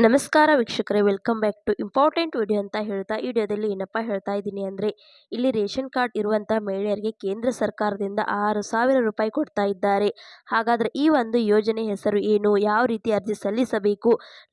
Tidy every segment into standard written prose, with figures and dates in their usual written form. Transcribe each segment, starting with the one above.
ನಮಸ್ಕಾರ ವೀಕ್ಷಕರೇ, welcome back to important video ಅಂತ ಹೇಳ್ತಾ ಈ ವಿಡಿಯೋದಲ್ಲಿ ಏನಪ್ಪ ಹೇಳ್ತಾ ಇದ್ದೀನಿ ಅಂದರೆ, ಇಲ್ಲಿ ರೇಷನ್ ಕಾರ್ಡ್ ಇರುವಂಥ ಮಹಿಳೆಯರಿಗೆ ಕೇಂದ್ರ ಸರ್ಕಾರದಿಂದ 6,000 ರೂಪಾಯಿ ಕೊಡ್ತಾ ಇದ್ದಾರೆ. ಹಾಗಾದರೆ ಈ ಒಂದು ಯೋಜನೆ ಹೆಸರು ಏನು, ಯಾವ ರೀತಿ ಅರ್ಜಿ ಸಲ್ಲಿಸಬೇಕು,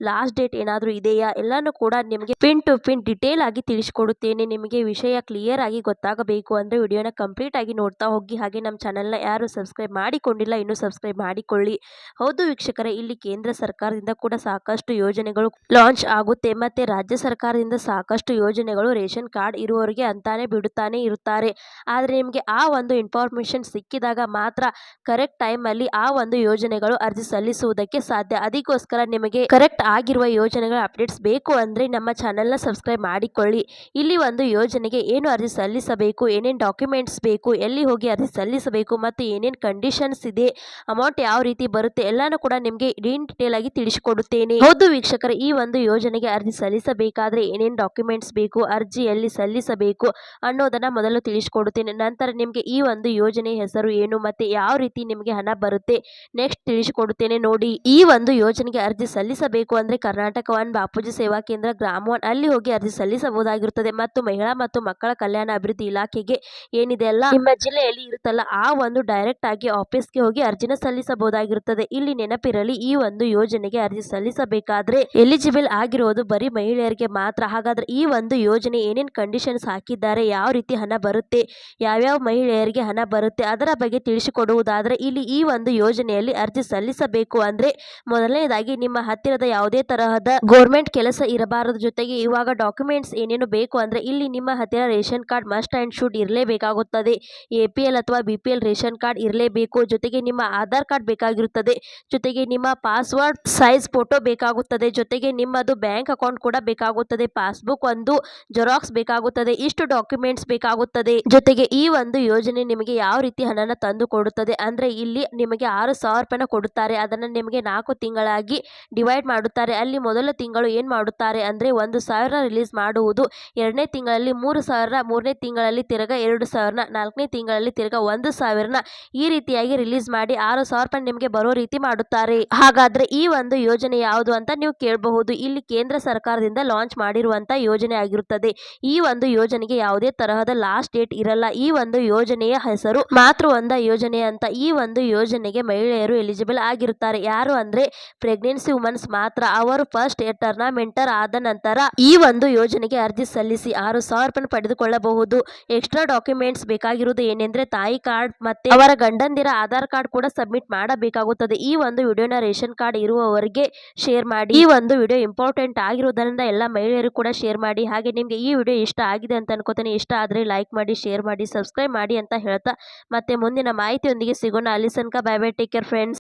ಲಾಸ್ಟ್ ಡೇಟ್ ಏನಾದರೂ ಇದೆಯಾ, ಎಲ್ಲನೂ ಕೂಡ ನಿಮಗೆ ಪಿನ್ ಟು ಪಿನ್ ಡಿಟೇಲ್ ಆಗಿ ತಿಳಿಸ್ಕೊಡುತ್ತೇನೆ. ನಿಮಗೆ ವಿಷಯ ಕ್ಲಿಯರ್ ಆಗಿ ಗೊತ್ತಾಗಬೇಕು ಅಂದರೆ ವಿಡಿಯೋನ ಕಂಪ್ಲೀಟ್ ಆಗಿ ನೋಡ್ತಾ ಹೋಗಿ. ಹಾಗೆ ನಮ್ಮ ಚಾನೆಲ್ನ ಯಾರು ಸಬ್ಸ್ಕ್ರೈಬ್ ಮಾಡಿಕೊಂಡಿಲ್ಲ ಇನ್ನೂ ಸಬ್ಸ್ಕ್ರೈಬ್ ಮಾಡಿಕೊಳ್ಳಿ. ಹೌದು ವೀಕ್ಷಕರೇ, ಇಲ್ಲಿ ಕೇಂದ್ರ ಸರ್ಕಾರದಿಂದ ಕೂಡ ಸಾಕಷ್ಟು ಯೋಜನೆಗಳು ಲಾಂಚ್ ಆಗುತ್ತೆ. ಮತ್ತೆ ರಾಜ್ಯ ಸರ್ಕಾರದಿಂದ ಸಾಕಷ್ಟು ಯೋಜನೆಗಳು ರೇಷನ್ ಕಾರ್ಡ್ ಇರುವವರಿಗೆ ಅಂತಾನೆ ಬಿಡುತ್ತಾನೆ ಇರುತ್ತಾರೆ. ಆದರೆ ನಿಮಗೆ ಆ ಒಂದು ಇನ್ಫಾರ್ಮೇಶನ್ ಸಿಕ್ಕಿದಾಗ ಮಾತ್ರ ಕರೆಕ್ಟ್ ಟೈಮ್ ಅಲ್ಲಿ ಆ ಒಂದು ಯೋಜನೆಗಳು ಅರ್ಜಿ ಸಲ್ಲಿಸುವುದಕ್ಕೆ ಸಾಧ್ಯ. ಅದಕ್ಕೋಸ್ಕರ ನಿಮಗೆ ಕರೆಕ್ಟ್ ಆಗಿರುವ ಯೋಜನೆಗಳ ಅಪ್ಡೇಟ್ಸ್ ಬೇಕು ಅಂದ್ರೆ ನಮ್ಮ ಚಾನೆಲ್ನ ಸಬ್ಸ್ಕ್ರೈಬ್ ಮಾಡಿಕೊಳ್ಳಿ. ಇಲ್ಲಿ ಒಂದು ಯೋಜನೆಗೆ ಏನು ಅರ್ಜಿ ಸಲ್ಲಿಸಬೇಕು, ಏನೇನು ಡಾಕ್ಯುಮೆಂಟ್ಸ್ ಬೇಕು, ಎಲ್ಲಿ ಹೋಗಿ ಅರ್ಜಿ ಸಲ್ಲಿಸಬೇಕು ಮತ್ತು ಏನೇನು ಕಂಡೀಷನ್ಸ್ ಇದೆ, ಅಮೌಂಟ್ ಯಾವ ರೀತಿ ಬರುತ್ತೆ ಎಲ್ಲಾನು ಕೂಡ ನಿಮಗೆ ಡೀಟೇಲ್ ಆಗಿ ತಿಳಿಸಿಕೊಡುತ್ತೇನೆ. ಹೌದು ವೀಕ್ಷಕರೇ, ಈ ಒಂದು ಯೋಜನೆಗೆ ಅರ್ಜಿ ಸಲ್ಲಿಸಬೇಕಾದ್ರೆ ಏನೇನು ಡಾಕ್ಯುಮೆಂಟ್ಸ್ ಬೇಕು, ಅರ್ಜಿ ಎಲ್ಲಿ ಸಲ್ಲಿಸಬೇಕು ಅನ್ನೋದನ್ನ ಮೊದಲು ತಿಳಿಸಿಕೊಡುತ್ತೇನೆ. ನಂತರ ನಿಮಗೆ ಈ ಒಂದು ಯೋಜನೆ ಹೆಸರು ಏನು ಮತ್ತೆ ಯಾವ ರೀತಿ ನಿಮಗೆ ಹಣ ಬರುತ್ತೆ ನೆಕ್ಸ್ಟ್ ತಿಳಿಸಿಕೊಡುತ್ತೇನೆ ನೋಡಿ. ಈ ಒಂದು ಯೋಜನೆಗೆ ಅರ್ಜಿ ಸಲ್ಲಿಸಬೇಕು ಅಂದ್ರೆ ಕರ್ನಾಟಕ ಒನ್ ಬಾಪೂಜಿ ಸೇವಾ ಕೇಂದ್ರ ಗ್ರಾಮ ಒನ್ ಅಲ್ಲಿ ಹೋಗಿ ಅರ್ಜಿ ಸಲ್ಲಿಸಬಹುದಾಗಿರುತ್ತದೆ. ಮತ್ತು ಮಹಿಳಾ ಮತ್ತು ಮಕ್ಕಳ ಕಲ್ಯಾಣ ಅಭಿವೃದ್ಧಿ ಇಲಾಖೆಗೆ ಏನಿದೆ ಅಲ್ಲ ನಿಮ್ಮ ಜಿಲ್ಲೆಯಲ್ಲಿ ಇರುತ್ತಲ್ಲ ಆ ಒಂದು ಡೈರೆಕ್ಟ್ ಆಗಿ ಆಫೀಸ್ಗೆ ಹೋಗಿ ಅರ್ಜಿನ ಸಲ್ಲಿಸಬಹುದಾಗಿರುತ್ತದೆ. ಇಲ್ಲಿ ನೆನಪಿರಲಿ, ಈ ಒಂದು ಯೋಜನೆಗೆ ಅರ್ಜಿ ಸಲ್ಲಿಸಬೇಕಾದ್ರೆ ಎಲಿಜಿಬಲ್ ಆಗಿರೋದು ಬರೀ ಮಹಿಳೆಯರಿಗೆ ಮಾತ್ರ. ಹಾಗಾದ್ರೆ ಈ ಒಂದು ಯೋಜನೆ ಏನೇನು ಕಂಡೀಷನ್ಸ್ ಹಾಕಿದ್ದಾರೆ, ಯಾವ ರೀತಿ ಹಣ ಬರುತ್ತೆ, ಯಾವ್ಯಾವ ಮಹಿಳೆಯರಿಗೆ ಹಣ ಬರುತ್ತೆ ಅದರ ಬಗ್ಗೆ ತಿಳಿಸಿಕೊಡುವುದಾದ್ರೆ, ಇಲ್ಲಿ ಈ ಒಂದು ಯೋಜನೆಯಲ್ಲಿ ಅರ್ಜಿ ಸಲ್ಲಿಸಬೇಕು ಅಂದ್ರೆ ಮೊದಲನೇದಾಗಿ ನಿಮ್ಮ ಹತ್ತಿರದ ಯಾವುದೇ ತರಹದ ಗೌರ್ಮೆಂಟ್ ಕೆಲಸ ಇರಬಾರದು. ಜೊತೆಗೆ ಇವಾಗ ಡಾಕ್ಯುಮೆಂಟ್ಸ್ ಏನೇನು ಬೇಕು ಅಂದ್ರೆ ಇಲ್ಲಿ ನಿಮ್ಮ ಹತ್ತಿರ ration card must and should ಇರಲೇಬೇಕಾಗುತ್ತದೆ. APL ಅಥವಾ BPL ರೇಷನ್ ಕಾರ್ಡ್ ಇರಲೇಬೇಕು. ಜೊತೆಗೆ ನಿಮ್ಮ ಆಧಾರ್ ಕಾರ್ಡ್ ಬೇಕಾಗಿರುತ್ತದೆ. ಜೊತೆಗೆ ನಿಮ್ಮ ಪಾಸ್ವರ್ಡ್ ಸೈಜ್ ಫೋಟೋ ಬೇಕಾಗುತ್ತದೆ. ಜೊತೆಗೆ ನಿಮ್ಮದು ಬ್ಯಾಂಕ್ ಅಕೌಂಟ್ ಕೂಡ ಬೇಕಾಗುತ್ತದೆ. ಪಾಸ್ಬುಕ್ ಒಂದು ಜೆರಾಕ್ಸ್ ಬೇಕಾಗುತ್ತದೆ. ಇಷ್ಟು ಡಾಕ್ಯುಮೆಂಟ್ಸ್ ಬೇಕಾಗುತ್ತದೆ. ಜೊತೆಗೆ ಈ ಒಂದು ಯೋಜನೆ ನಿಮಗೆ ಯಾವ ರೀತಿ ಹಣನ ತಂದು ಕೊಡುತ್ತದೆ ಅಂದ್ರೆ ಇಲ್ಲಿ ನಿಮಗೆ 6,000 ರೂಪಾಯಿನ ಕೊಡುತ್ತಾರೆ. ಅದನ್ನ ನಿಮಗೆ 4 ತಿಂಗಳಾಗಿ ಡಿವೈಡ್ ಮಾಡುತ್ತಾರೆ. ಅಲ್ಲಿ ಮೊದಲ ತಿಂಗಳು ಏನ್ ಮಾಡುತ್ತಾರೆ ಅಂದ್ರೆ 1,000 ರಿಲೀಸ್ ಮಾಡುವುದು, ಎರಡನೇ ತಿಂಗಳಲ್ಲಿ 3,000, ಮೂರನೇ ತಿಂಗಳಲ್ಲಿ ತಿರ್ಗಾ 2,000, ನಾಲ್ಕನೇ ತಿಂಗಳಲ್ಲಿ ತಿರ್ಗಾ 1,000 ಈ ರೀತಿಯಾಗಿ ರಿಲೀಸ್ ಮಾಡಿ 6,000 ರೂಪಾಯಿ ನಿಮಗೆ ಬರೋ ರೀತಿ ಮಾಡುತ್ತಾರೆ. ಹಾಗಾದ್ರೆ ಈ ಒಂದು ಯೋಜನೆ ಯಾವುದು ಅಂತ ನೀವು ಕೇಳಬಹುದು. ಇಲ್ಲಿ ಕೇಂದ್ರ ಸರ್ಕಾರದಿಂದ ಲಾಂಚ್ ಮಾಡಿರುವಂತ ಯೋಜನೆ ಆಗಿರುತ್ತದೆ. ಈ ಒಂದು ಯೋಜನೆಗೆ ಯಾವುದೇ ತರಹದ ಲಾಸ್ಟ್ ಡೇಟ್ ಇರಲ್ಲ. ಈ ಒಂದು ಯೋಜನೆಯ ಹೆಸರು ಮಾತೃ ವಂದನಾ ಯೋಜನೆ ಅಂತ. ಈ ಒಂದು ಯೋಜನೆಗೆ ಮಹಿಳೆಯರು ಎಲಿಜಿಬಲ್ ಆಗಿರುತ್ತಾರೆ. ಯಾರು ಅಂದ್ರೆ ಪ್ರೆಗ್ನೆನ್ಸಿ ವುಮನ್ಸ್ ಮಾತ್ರ. ಅವರು ಫಸ್ಟ್ ಟರ್ನಾಮೆಂಟರ್ ಆದ ನಂತರ ಈ ಒಂದು ಯೋಜನೆಗೆ ಅರ್ಜಿ ಸಲ್ಲಿಸಿ 6,000 ರೂಪಾಯಿ ಪಡೆದುಕೊಳ್ಳಬಹುದು. ಎಕ್ಸ್ಟ್ರಾ ಡಾಕ್ಯುಮೆಂಟ್ಸ್ ಬೇಕಾಗಿರುವುದು ಏನೆಂದ್ರೆ ತಾಯಿ ಕಾರ್ಡ್ ಮತ್ತೆ ಅವರ ಗಂಡಂದಿರ ಆಧಾರ್ ಕಾರ್ಡ್ ಕೂಡ ಸಬ್ಮಿಟ್ ಮಾಡಬೇಕಾಗುತ್ತದೆ. ಈ ಒಂದು ವಿಡಿಯೋನ ರೇಷನ್ ಕಾರ್ಡ್ ಇರುವವರಿಗೆ ಶೇರ್ ಮಾಡಿ. ಈ ಒಂದು ವಿಡಿಯೋ ಇಂಪಾರ್ಟೆಂಟ್ ಆಗಿರೋದ್ರಿಂದ ಎಲ್ಲ ಮಹಿಳೆಯರು ಕೂಡ ಶೇರ್ ಮಾಡಿ. ಹಾಗೆ ನಿಮಗೆ ಈ ವಿಡಿಯೋ ಇಷ್ಟ ಆಗಿದೆ ಅಂತ ಅನ್ಕೋತೀನಿ. ಇಷ್ಟ ಆದ್ರೆ ಲೈಕ್ ಮಾಡಿ, ಶೇರ್ ಮಾಡಿ, ಸಬ್ಸ್ಕ್ರೈಬ್ ಮಾಡಿ ಅಂತ ಹೇಳ್ತಾ ಮತ್ತೆ ಮುಂದಿನ ಮಾಹಿತಿಯೊಂದಿಗೆ ಸಿಗೋಣ. ಅಲ್ಲಿ ತನಕ bye bye, take care friends.